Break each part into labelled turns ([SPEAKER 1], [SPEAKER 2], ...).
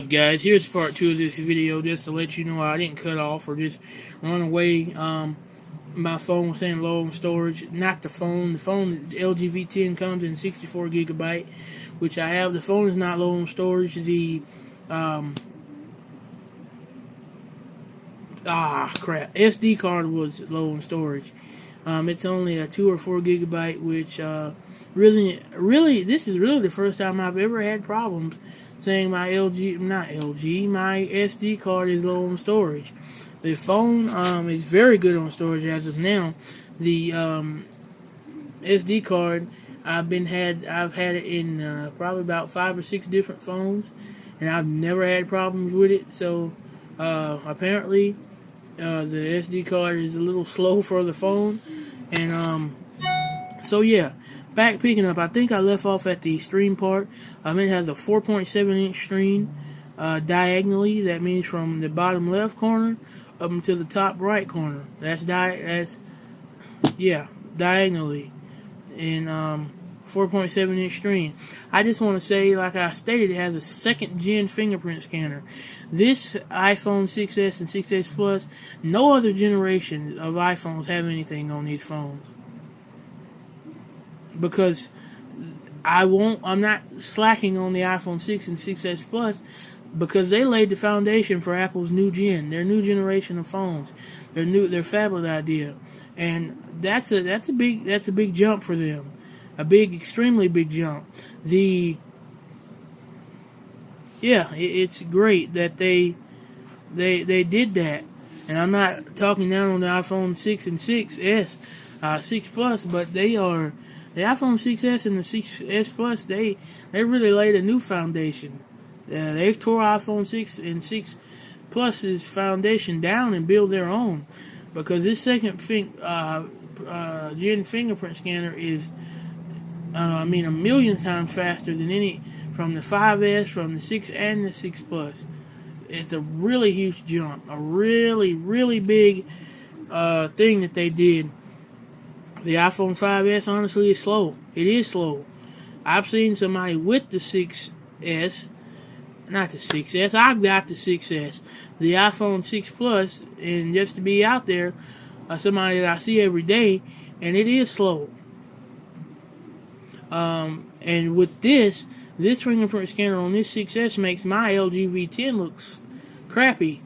[SPEAKER 1] Guys, here's part 2 of this video, just to let you know I didn't cut off or just run away. My phone was saying low on storage. Not the phone. The phone, the LG V10, comes in 64 gigabyte, which I have. The phone is not low on storage. The SD card was low on storage. It's only a 2 or 4 gigabyte, which really, this is really the first time I've ever had problems saying my my SD card is low on storage. The phone is very good on storage as of now. The SD card, I've had it in probably about 5 or 6 different phones, and I've never had problems with it. So apparently the SD card is a little slow for the phone, and so yeah. Back picking up, I think I left off at the screen part. It has a 4.7-inch screen diagonally. That means from the bottom left corner up into the top right corner. That's diagonally. And 4.7-inch screen. I just want to say, like I stated, it has a second-gen fingerprint scanner. This iPhone 6S and 6S Plus, no other generation of iPhones have anything on these phones. Because I'm not slacking on the iPhone 6 and 6S Plus, because they laid the foundation for Apple's new their new generation of phones, their phablet idea, and that's a big jump for them, extremely big jump. It's great that they did that, and I'm not talking down on the iPhone 6 and 6S, 6 Plus, but they are. The iPhone 6S and the 6S Plus, they really laid a new foundation. They've tore iPhone 6 and 6 Plus's foundation down and built their own, because this second gen fingerprint scanner is, a million times faster than any from the 5S, from the 6 and the 6 Plus. It's a really huge jump, a really, really big thing that they did. The iPhone 5S, honestly, is slow. It is slow. I've seen somebody with the 6S, not the 6S, I got the 6S, the iPhone 6 Plus, and just to be out there, somebody that I see every day, and it is slow. And with this fingerprint scanner on this 6S makes my LG V10 looks crappy.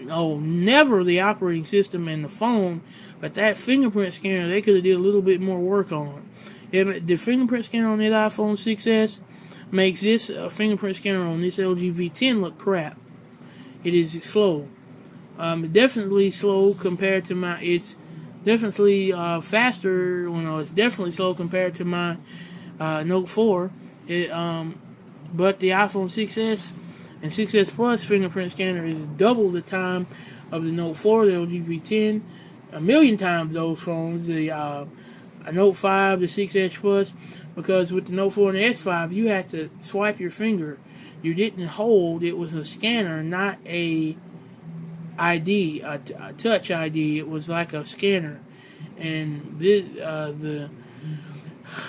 [SPEAKER 1] Oh, never the operating system and the phone, but that fingerprint scanner, they could have did a little bit more work on. The fingerprint scanner on that iPhone 6S makes this fingerprint scanner on this LG V10 look crap. It is slow. Definitely slow compared to my. It's definitely faster. It's definitely slow compared to my Note 4. But the iPhone 6S and 6S Plus fingerprint scanner is double the time of the Note 4, the LG V10, a million times those phones, the Note 5, the 6S Plus, because with the Note 4 and the S5, you had to swipe your finger. You didn't hold. It was a scanner, not a ID, a touch ID. It was like a scanner. And the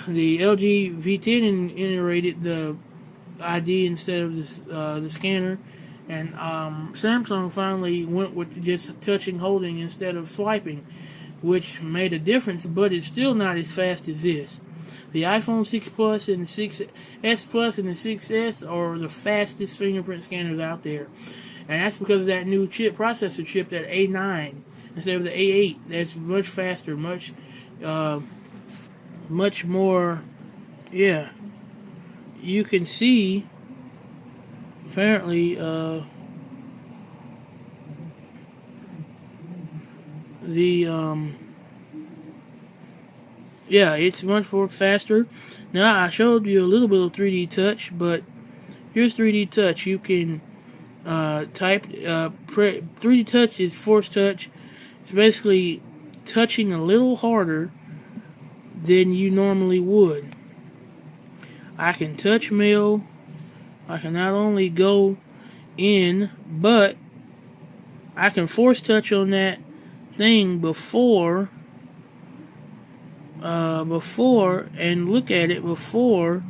[SPEAKER 1] LG V10 integrated the ID instead of the scanner, and Samsung finally went with just touching, holding instead of swiping, which made a difference, but it's still not as fast as this. The iPhone 6 Plus and the 6S Plus and the 6S are the fastest fingerprint scanners out there, and that's because of that new processor chip, that A9 instead of the A8. That's much faster, much more. Yeah. You can see, apparently, it's much more faster. Now, I showed you a little bit of 3D touch, but here's 3D touch. You can type, 3D touch is force touch. It's basically touching a little harder than you normally would. I can touch mail. I can not only go in, but I can force touch on that thing before and look at it before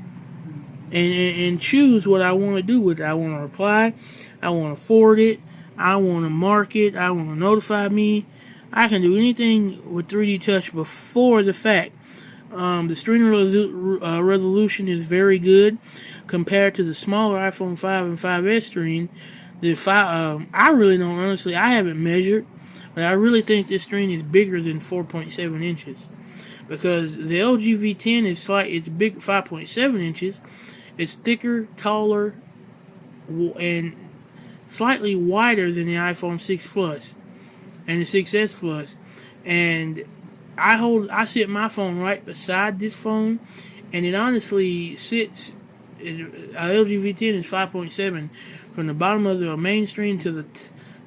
[SPEAKER 1] and choose what I want to do with it. I want to reply, I want to forward it, I want to mark it, I want to notify me. I can do anything with 3D Touch before the fact. The screen resolution is very good compared to the smaller iPhone 5 and 5S screen. I really don't, honestly, I haven't measured, but I really think this screen is bigger than 4.7 inches. Because the LG V10 it's big, 5.7 inches. It's thicker, taller, and slightly wider than the iPhone 6 Plus and the 6S Plus. And I sit my phone right beside this phone, and it honestly sits. LG V10 is 5.7 from the bottom of the main screen to the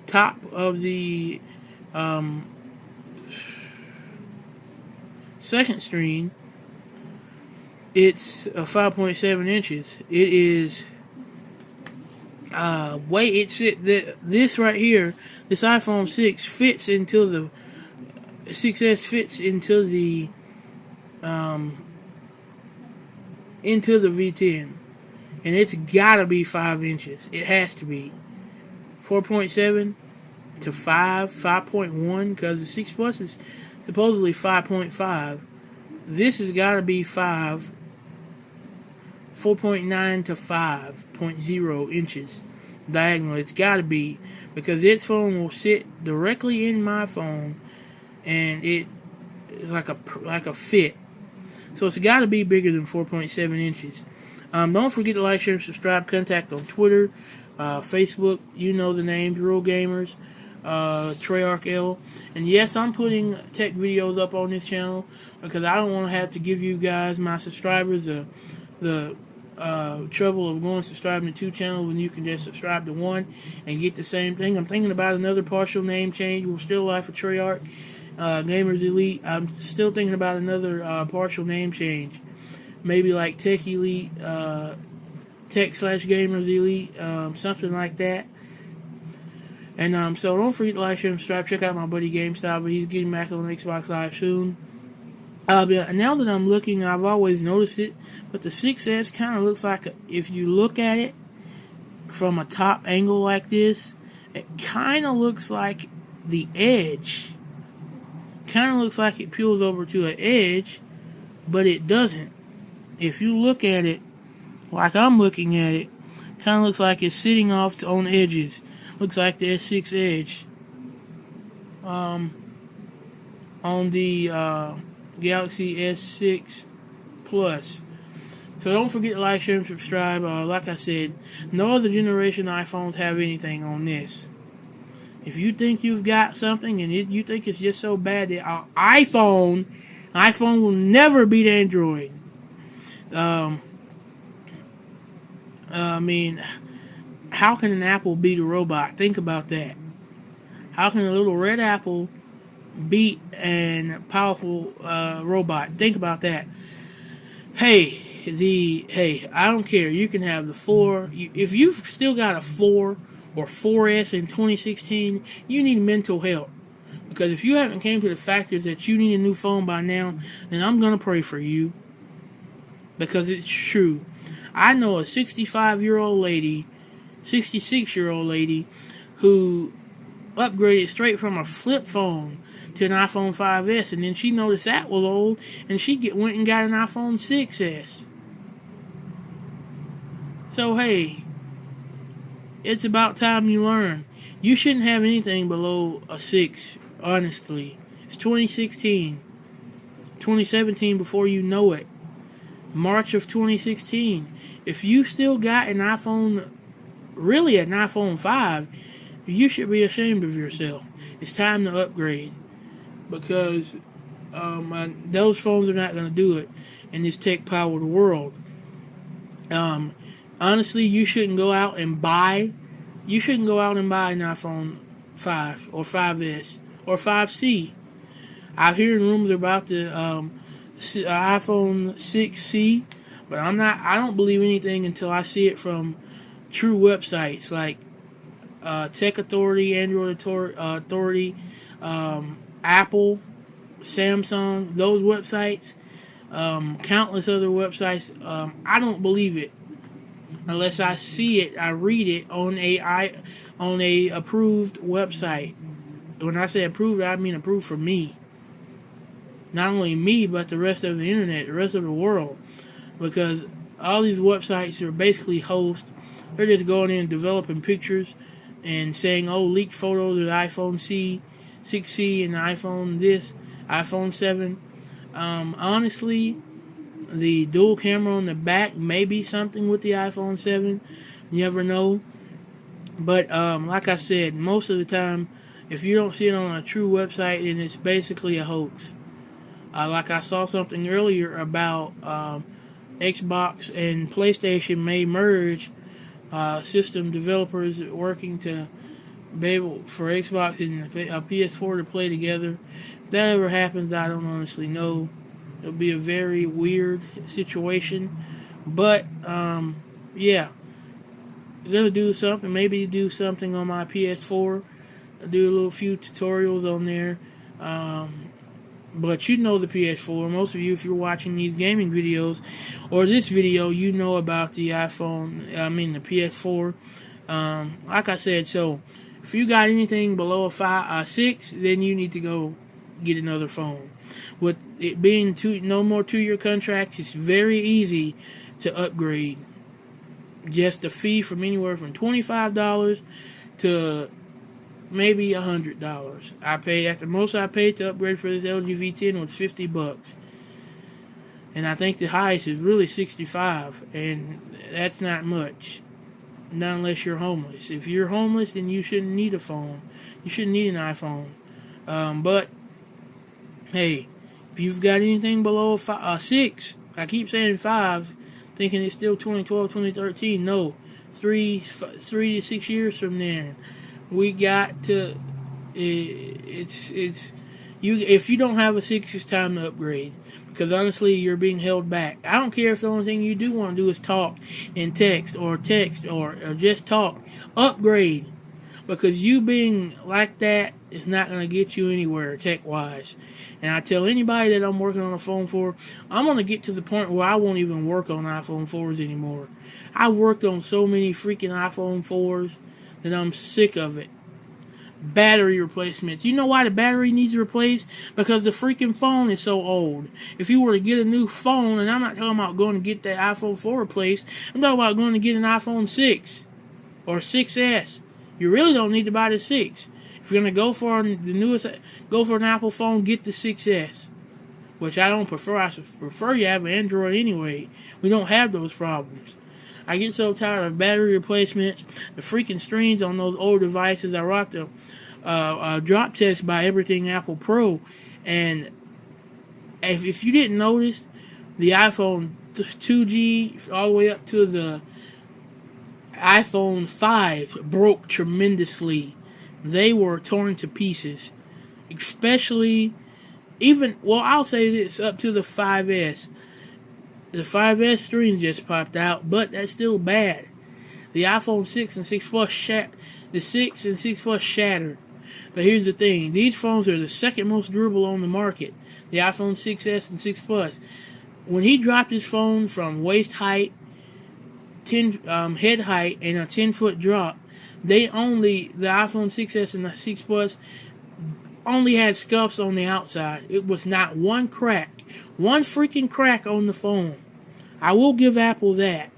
[SPEAKER 1] top of the second screen. It's 5.7 inches. It is this right here. This iPhone 6 fits into the 6S fits into the V10, and it's gotta be 5 inches. It has to be 4.7 to 5.1, because the 6 Plus is supposedly 5.5. This has got to be 4.9 to 5.0 inches diagonal. It's got to be, because this phone will sit directly in my phone, and it is like a fit. So it's got to be bigger than 4.7 inches. Don't forget to like, share, and subscribe. Contact on Twitter, Facebook. You know the names, Real Gamers, Treyarch L. And yes, I'm putting tech videos up on this channel because I don't want to have to give you guys, my subscribers, the trouble of going subscribing to 2 channels when you can just subscribe to 1 and get the same thing. I'm thinking about another partial name change. We're still live for Treyarch Gamers Elite. I'm still thinking about another partial name change. Maybe like Tech Elite, Tech/Gamers Elite, something like that. And so don't forget to like, share, and subscribe. Check out my buddy GameStop, but he's getting back on Xbox Live soon. But now that I'm looking, I've always noticed it, but the 6S kind of looks like, if you look at it from a top angle like this, it kind of looks like the edge. Kind of looks like it peels over to an edge, but it doesn't. If you look at it like I'm looking at it, kind of looks like it's sitting off on edges. Looks like the S6 Edge on the Galaxy S6 Plus. So don't forget to like, share, and subscribe. Like I said, no other generation iPhones have anything on this. If you think you've got something and you think it's just so bad that iPhone will never beat Android. I mean, how can an apple beat a robot? Think about that. How can a little red apple beat a powerful robot? Think about that. Hey, I don't care. You can have the 4. If you've still got a 4 or 4S in 2016, you need mental help. Because if you haven't came to the factors that you need a new phone by now, then I'm going to pray for you. Because it's true. I know a 65-year-old lady, 66-year-old lady, who upgraded straight from a flip phone to an iPhone 5S, and then she noticed that was old, and she went and got an iPhone 6S. So hey, it's about time you learn. You shouldn't have anything below a 6, honestly. It's 2016. 2017 before you know it. March of 2016. If you still got an iPhone, really an iPhone 5, you should be ashamed of yourself. It's time to upgrade. Because those phones are not going to do it in this tech-powered world. Honestly, you shouldn't go out and buy an iPhone 5 or 5S or 5C. I'm hearing rumors about the iPhone 6C, but I don't believe anything until I see it from true websites like Tech Authority, Android Authority, Apple, Samsung, those websites, countless other websites. I don't believe it unless I see it, I read it on a approved website. When I say approved, I mean approved for me. Not only me, but the rest of the internet, the rest of the world. Because all these websites are basically hosts. They're just going in and developing pictures and saying, oh, leaked photos of the iPhone 6C and the iPhone 7. Honestly, the dual camera on the back may be something with the iPhone 7. You never know. But like I said, most of the time, if you don't see it on a true website, then it's basically a hoax. Like I saw something earlier about Xbox and PlayStation may merge, system developers working to be able for Xbox and PS4 to play together. If that ever happens, I don't honestly know. It'll be a very weird situation. But yeah, I'm gonna do something. Maybe do something on my PS4. I'll do a few tutorials on there. But you know the PS4. Most of you, if you're watching these gaming videos or this video, you know about the the PS4. Like I said, so if you got anything below a 6, then you need to go get another phone. With it being no more 2-year contracts, it's very easy to upgrade. Just a fee from anywhere from $25 to maybe $100. The most I paid to upgrade for this LG V10 was $50, and I think the highest is really $65, and that's not much. Not unless you're homeless. If you're homeless, then you shouldn't need a phone. You shouldn't need an iPhone. But hey, if you've got anything below a 6, I keep saying 5, thinking it's still 2012, 2013. No, 3 to 6 years from then. We got to. It's you. If you don't have a 6, it's time to upgrade. Because honestly, you're being held back. I don't care if the only thing you do want to do is talk and text or just talk. Upgrade. Because you being like that is not going to get you anywhere tech-wise. And I tell anybody that I'm working on a phone for, I'm going to get to the point where I won't even work on iPhone 4s anymore. I worked on so many freaking iPhone 4s that I'm sick of it. Battery replacements. You know why the battery needs replaced? Because the freaking phone is so old. If you were to get a new phone, and I'm not talking about going to get that iPhone 4 replaced, I'm talking about going to get an iPhone 6 or 6S. You really don't need to buy the 6. If you're going to go for an Apple phone, get the 6S. Which I don't prefer. I prefer you have an Android anyway. We don't have those problems. I get so tired of battery replacements, the freaking screens on those old devices. I rocked a drop test by Everything Apple Pro, and if you didn't notice, the iPhone 2G all the way up to the iPhone 5 broke tremendously. They were torn to pieces, especially I'll say this, up to the 5S. The 5S screen just popped out, but that's still bad. The iPhone 6 and 6 Plus the 6 and 6 Plus shattered. But here's the thing. These phones are the second most durable on the market. The iPhone 6S and 6 Plus. When he dropped his phone from waist height, head height, and a 10-foot drop, the iPhone 6S and the 6 Plus only had scuffs on the outside. It was not one crack. One freaking crack on the phone. I will give Apple that.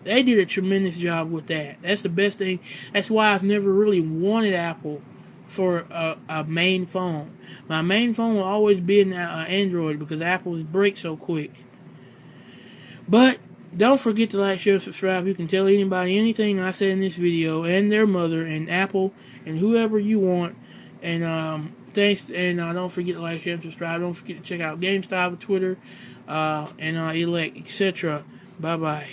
[SPEAKER 1] They did a tremendous job with that. That's the best thing. That's why I've never really wanted Apple for a main phone. My main phone will always be an Android because Apple's break so quick. But don't forget to like, share, and subscribe. You can tell anybody anything I said in this video, and their mother, and Apple, and whoever you want. And thanks, and don't forget to like, share, and subscribe. Don't forget to check out GameStop, Twitter, and Elect, etc. Bye-bye.